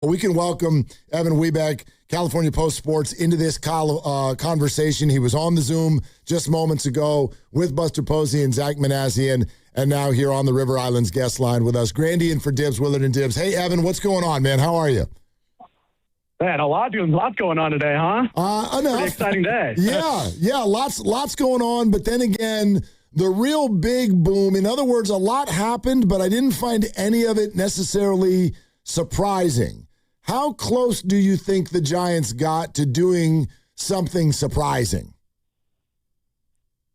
We can welcome Evan Webeck, California Post Sports, into this conversation. He was on the Zoom just moments ago with Buster Posey and Zach Manassian, and now here on the River Islands guest line with us. Grandy in for Dibs, Willard and Dibs. Hey, Evan, what's going on, man? How are you? Man, a lot going on today, huh? Enough. Pretty exciting day. Yeah, lots going on, but then again, the real big boom, in other words, a lot happened, but I didn't find any of it necessarily surprising. How close do you think the Giants got to doing something surprising?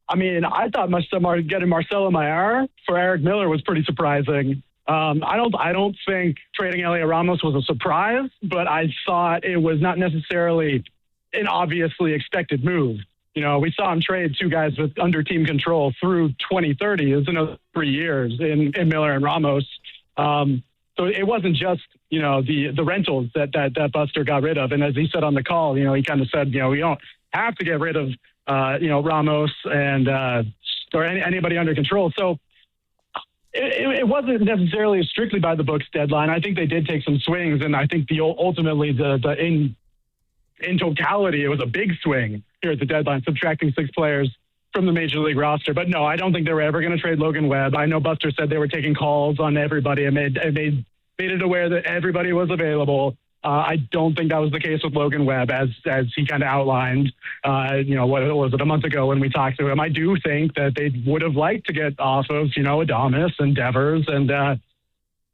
I mean, I thought getting Marcelo Mayer for Eric Miller was pretty surprising. I don't think trading Heliot Ramos was a surprise, but I thought it was not necessarily an obviously expected move. You know, we saw him trade two guys with under team control through 2030. It's another 3 years in Miller and Ramos. So it wasn't just, the rentals that Buster got rid of. And as he said on the call, he kind of said, we don't have to get rid of, Ramos and or anybody under control. So it wasn't necessarily a strictly by the books deadline. I think they did take some swings, and I think ultimately in totality, it was a big swing here at the deadline, subtracting 6 players from the Major League roster. But no, I don't think they were ever going to trade Logan Webb. I know Buster said they were taking calls on everybody and made it aware that everybody was available. I don't think that was the case with Logan Webb, as he kind of outlined, what was it, a month ago when we talked to him. I do think that they would have liked to get off of, Adames and Devers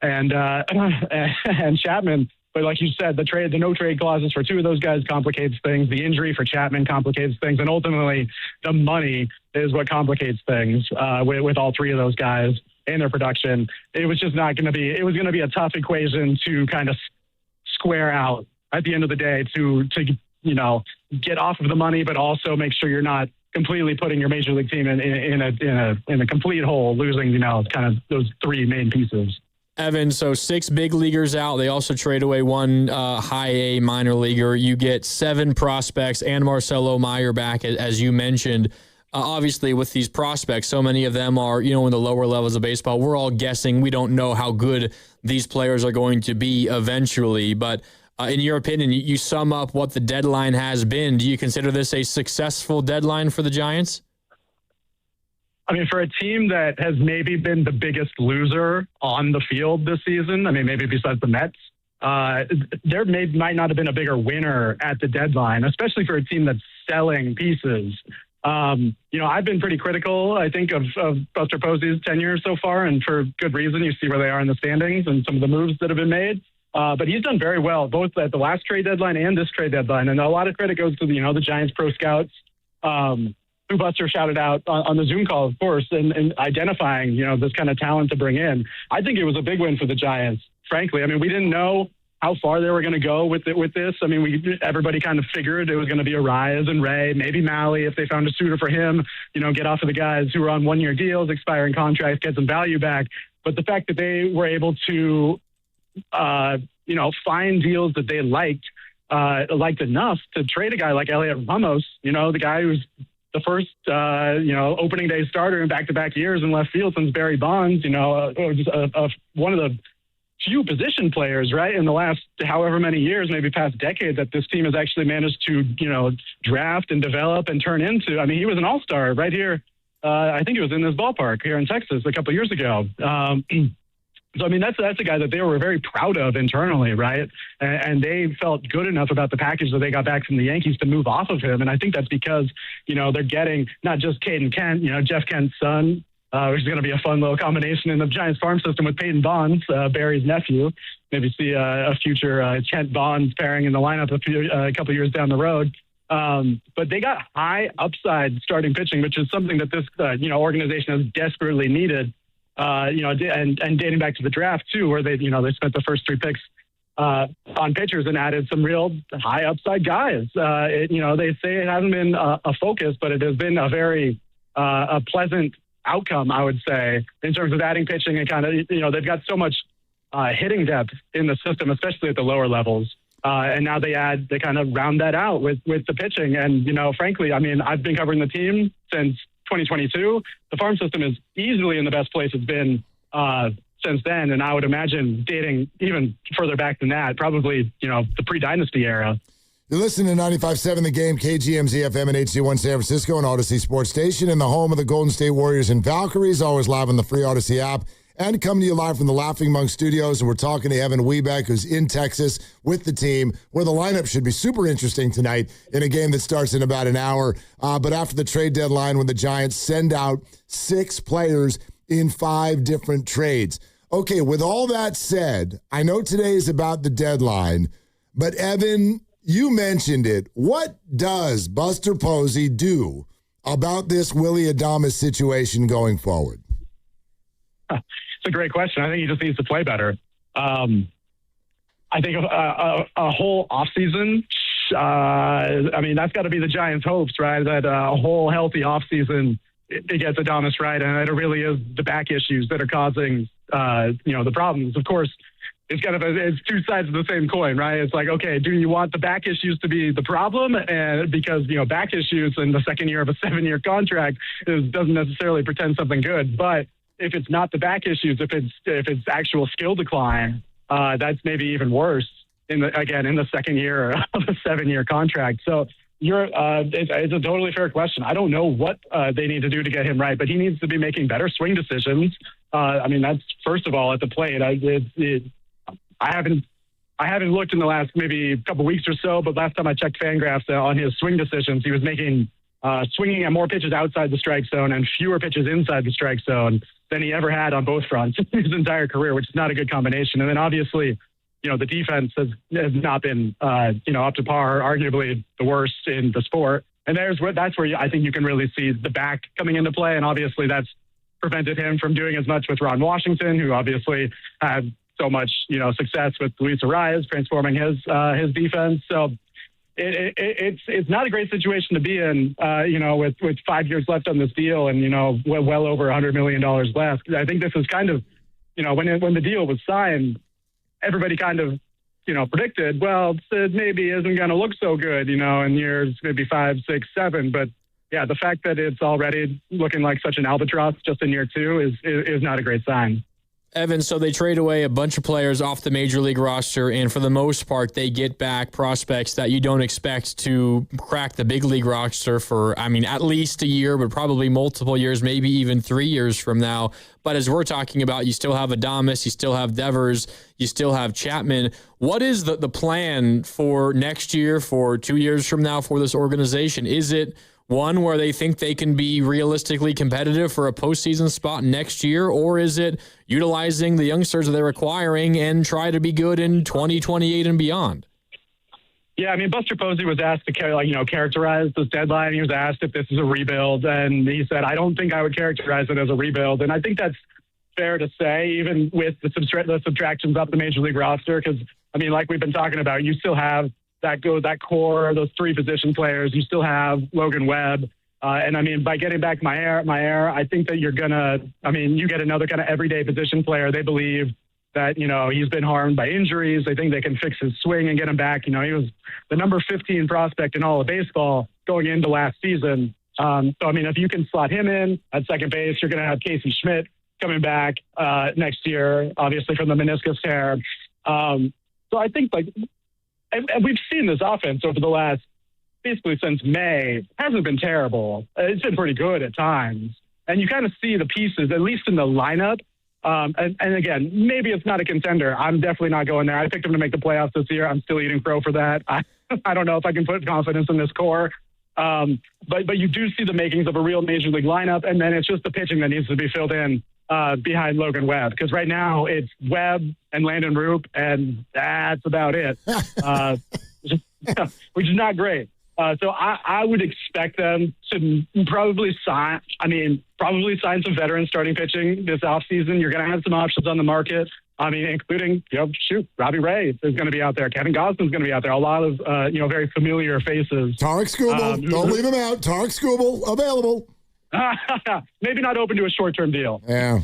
and Chapman. But like you said, the no trade clauses for 2 of those guys complicates things. The injury for Chapman complicates things. And ultimately, the money is what complicates things with all 3 of those guys and their production. It was just not going to be – it was going to be a tough equation to kind of square out at the end of the day to get off of the money, but also make sure you're not completely putting your Major League team in a complete hole, losing, kind of those 3 main pieces. Evan, so 6 big leaguers out. They also trade away 1 high A minor leaguer. You get 7 prospects and Marcelo Mayer back, as you mentioned. Obviously, with these prospects, so many of them are, in the lower levels of baseball. We're all guessing. We don't know how good these players are going to be eventually. But in your opinion, you sum up what the deadline has been. Do you consider this a successful deadline for the Giants? I mean, for a team that has maybe been the biggest loser on the field this season, I mean, maybe besides the Mets, there might not have been a bigger winner at the deadline, especially for a team that's selling pieces. I've been pretty critical, I think, of Buster Posey's tenure so far, and for good reason. You see where they are in the standings and some of the moves that have been made. But he's done very well, both at the last trade deadline and this trade deadline. And a lot of credit goes to, the Giants pro scouts, who Buster shouted out on the Zoom call, of course, and identifying, this kind of talent to bring in. I think it was a big win for the Giants, frankly. I mean, we didn't know how far they were going to go with this. I mean, everybody kind of figured it was going to be Arias and Ray, maybe Malley if they found a suitor for him, get off of the guys who were on 1-year deals, expiring contracts, get some value back. But the fact that they were able to, find deals that they liked enough to trade a guy like Heliot Ramos, the guy who's the first, opening day starter in back-to-back years in left field since Barry Bonds, one of the few position players, right, in the last however many years, maybe past decade, that this team has actually managed to, draft and develop and turn into. I mean, he was an all-star right here. I think it was in this ballpark here in Texas a couple of years ago. So, I mean, that's a guy that they were very proud of internally, right? And they felt good enough about the package that they got back from the Yankees to move off of him. And I think that's because, they're getting not just Caden Kent, Jeff Kent's son, which is going to be a fun little combination in the Giants farm system with Peyton Bonds, Barry's nephew. Maybe see a future Kent Bonds pairing in the lineup a couple years down the road. But they got high upside starting pitching, which is something that this organization has desperately needed. And dating back to the draft too, where they spent the first 3 picks on pitchers and added some real high upside guys. They say it hasn't been a focus, but it has been a very a pleasant outcome, I would say, in terms of adding pitching and kind of, they've got so much hitting depth in the system, especially at the lower levels. And now they kind of round that out with the pitching. And, frankly, I mean, I've been covering the team since 2022. The farm system is easily in the best place it's been since then. And I would imagine dating even further back than that, probably, the pre-dynasty era. You're listening to 95.7 The Game, KGMZ FM and HD1 San Francisco and Odyssey Sports Station in the home of the Golden State Warriors and Valkyries, always live on the free Odyssey app. And coming to you live from the Laughing Monk Studios, and we're talking to Evan Webeck, who's in Texas with the team, where the lineup should be super interesting tonight in a game that starts in about an hour. But after the trade deadline, when the Giants send out 6 players in 5 different trades. Okay, with all that said, I know today is about the deadline, but Evan, you mentioned it. What does Buster Posey do about this Willy Adames situation going forward? It's a great question. I think he just needs to play better. I think a whole offseason, that's got to be the Giants' hopes, right? That a whole healthy offseason, it gets Adames right, and it really is the back issues that are causing, the problems. Of course, it's it's two sides of the same coin, right? It's like, okay, do you want the back issues to be the problem? And because, back issues in the second year of a 7-year contract doesn't necessarily pretend something good. But if it's not the back issues, if it's actual skill decline, that's maybe even worse in the second year of a 7-year contract. So it's a totally fair question. I don't know what they need to do to get him right, but he needs to be making better swing decisions. That's first of all at the plate. I haven't looked in the last maybe couple weeks or so, but last time I checked Fangraphs on his swing decisions, he was swinging at more pitches outside the strike zone and fewer pitches inside the strike zone than he ever had on both fronts his entire career, which is not a good combination. And then obviously, the defense has not been, up to par, arguably the worst in the sport. And that's where I think you can really see the back coming into play. And obviously that's prevented him from doing as much with Ron Washington, who obviously had so much, success with Luis Arias transforming his defense. So it's not a great situation to be in, with 5 years left on this deal and, well over $100 million left. I think this is kind of, when the deal was signed, everybody kind of, predicted, well, it maybe isn't going to look so good, in years maybe 5, 6, 7. But yeah, the fact that it's already looking like such an albatross just in year 2 is not a great sign. Evan, so they trade away a bunch of players off the major league roster, and for the most part, they get back prospects that you don't expect to crack the big league roster for, at least a year, but probably multiple years, maybe even 3 years from now. But as we're talking about, you still have Adames, you still have Devers, you still have Chapman. What is the plan for next year, for 2 years from now for this organization? Is it one where they think they can be realistically competitive for a postseason spot next year, or is it utilizing the youngsters that they're acquiring and try to be good in 2028 and beyond? Yeah, Buster Posey was asked to characterize this deadline. He was asked if this is a rebuild, and he said, I don't think I would characterize it as a rebuild. And I think that's fair to say, even with the subtractions up the major league roster, because, like we've been talking about, you still have that core, those 3 position players. You still have Logan Webb. And by getting back Mayer, I think that you get another kind of everyday position player. They believe that, he's been harmed by injuries. They think they can fix his swing and get him back. He was the number 15 prospect in all of baseball going into last season. If you can slot him in at second base, you're going to have Casey Schmidt coming back next year, obviously from the meniscus tear. So I think and we've seen this offense over the last, basically since May, hasn't been terrible. It's been pretty good at times. And you kind of see the pieces, at least in the lineup. And again, maybe it's not a contender. I'm definitely not going there. I picked them to make the playoffs this year. I'm still eating crow for that. I don't know if I can put confidence in this core. But you do see the makings of a real major league lineup. And then it's just the pitching that needs to be filled in behind Logan Webb, because right now it's Webb and Landon Roop, and that's about it, which is not great. So I would expect them to probably sign some veteran starting pitching this offseason. You're going to have some options on the market. Including, Robbie Ray is going to be out there. Kevin Goslin's going to be out there. A lot of, very familiar faces. Tarek Skubal, don't leave him out. Tarek Skubal, available. Maybe not open to a short-term deal. Yeah.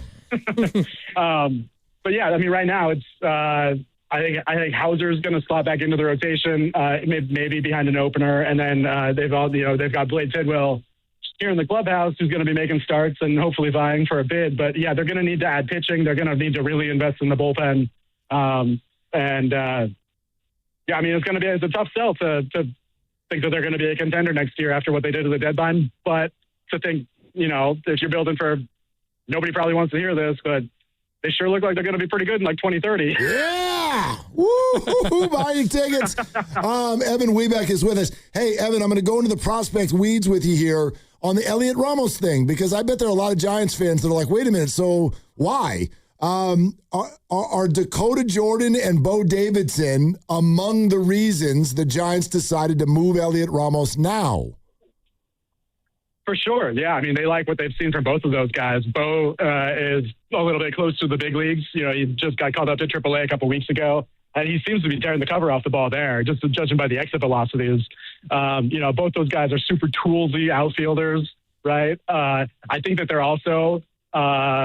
But yeah, right now it's, I think Hauser's going to slot back into the rotation, maybe behind an opener. And then they've got Blade Tidwell here in the clubhouse who's going to be making starts and hopefully vying for a bid. But yeah, they're going to need to add pitching. They're going to need to really invest in the bullpen. Yeah, I mean, it's a tough sell to think that they're going to be a contender next year after what they did at the deadline. But to think, if you're building for, nobody probably wants to hear this, but they sure look like they're going to be pretty good in like 2030. Yeah. Woo! Buying tickets. Evan Webeck is with us. Hey, Evan, I'm going to go into the prospect weeds with you here on the Heliot Ramos thing, because I bet there are a lot of Giants fans that are like, wait a minute, so why? Are Dakota Jordan and Bo Davidson among the reasons the Giants decided to move Heliot Ramos now? For sure, yeah. I mean, they like what they've seen from both of those guys. Bo is a little bit close to the big leagues. He just got called up to AAA a couple weeks ago, and he seems to be tearing the cover off the ball there, just judging by the exit velocities. Both those guys are super toolsy outfielders, right? I think that they're also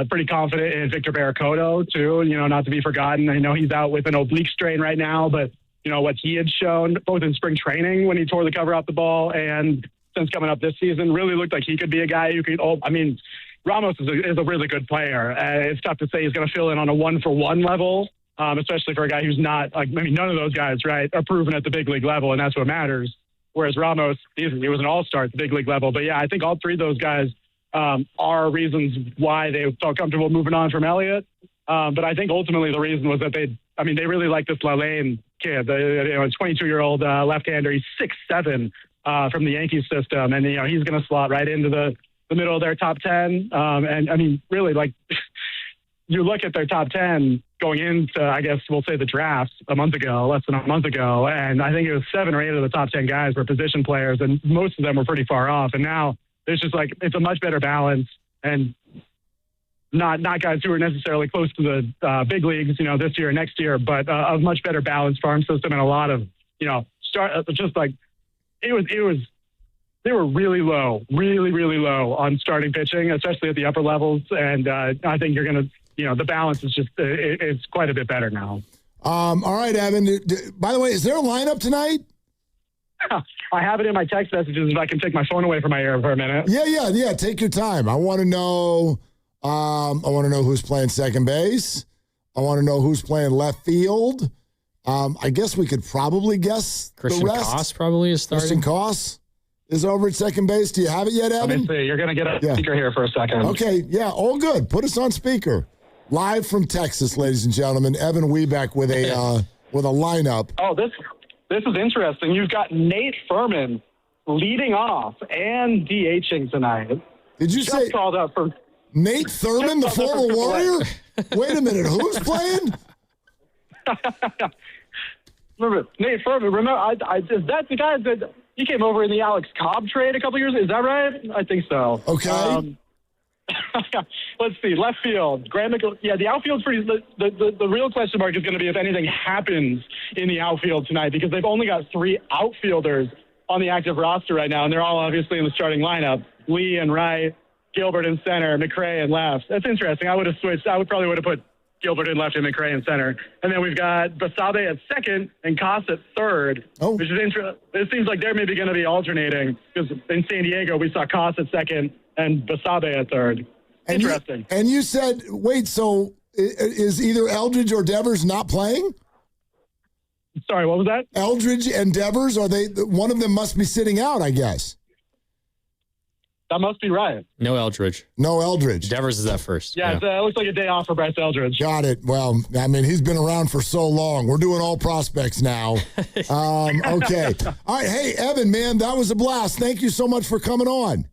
pretty confident in Victor Barracoto, too, not to be forgotten. I know he's out with an oblique strain right now, but, what he had shown both in spring training when he tore the cover off the ball and since coming up this season really looked like he could be a guy who could, Ramos is a really good player. It's tough to say he's going to fill in on a 1-for-1 level, especially for a guy who's not, none of those guys, right, are proven at the big league level, and that's what matters. Whereas Ramos, he was an all-star at the big league level. But, yeah, I think all three of those guys are reasons why they felt comfortable moving on from Heliot. But I think ultimately the reason was that they really like this Lalane kid, a 22-year-old left-hander. He's 6'7", from the Yankees system. And, he's going to slot right into the middle of their top 10. Really, you look at their top 10 going into, I guess we'll say the draft less than a month ago. And I think it was 7 or 8 of the top 10 guys were position players, and most of them were pretty far off. And now there's just it's a much better balance, and not guys who are necessarily close to the big leagues, this year or next year, but a much better balanced farm system and a lot of, they were really low, really, really low on starting pitching, especially at the upper levels. And I think you're going to, the balance is just, it's quite a bit better now. All right, Evan, by the way, is there a lineup tonight? I have it in my text messages if I can take my phone away from my ear for a minute. Yeah. Take your time. I want to know who's playing second base. I want to know who's playing left field. I guess we could probably guess Christian the rest. Koss probably is starting. Christian Koss is over at second base. Do you have it yet, Evan? Let me see. You're going to get a speaker here for a second. Okay, yeah, all good. Put us on speaker. Live from Texas, ladies and gentlemen. Evan Webeck with a lineup. Oh, this is interesting. You've got Nate Furman leading off and DHing tonight. Did you say called up for Nate Thurman, the former Warrior? Wait a minute, who's playing? Remember Nate Furman? Is that the guy that he came over in the Alex Cobb trade a couple years ago? Is that right? I think so. Okay. Let's see. Left field. The outfield's pretty. The real question mark is going to be if anything happens in the outfield tonight, because they've only got 3 outfielders on the active roster right now, and they're all obviously in the starting lineup. Lee in right, Gilbert in center, McRae in left. That's interesting. I would have switched. I probably would have put Gilbert in left and McRae in center. And then we've got Basabe at second and Koss at third, which is interesting. It seems like they're maybe going to be alternating, because in San Diego we saw Koss at second and Basabe at third. Interesting. And you said, wait, so is either Eldridge or Devers not playing? Sorry, what was that? Eldridge and Devers, one of them must be sitting out, I guess. That must be right. No Eldridge. Devers is at first. Yeah. It looks like a day off for Bryce Eldridge. Got it. Well, he's been around for so long. We're doing all prospects now. Okay. All right. Hey, Evan, man, that was a blast. Thank you so much for coming on.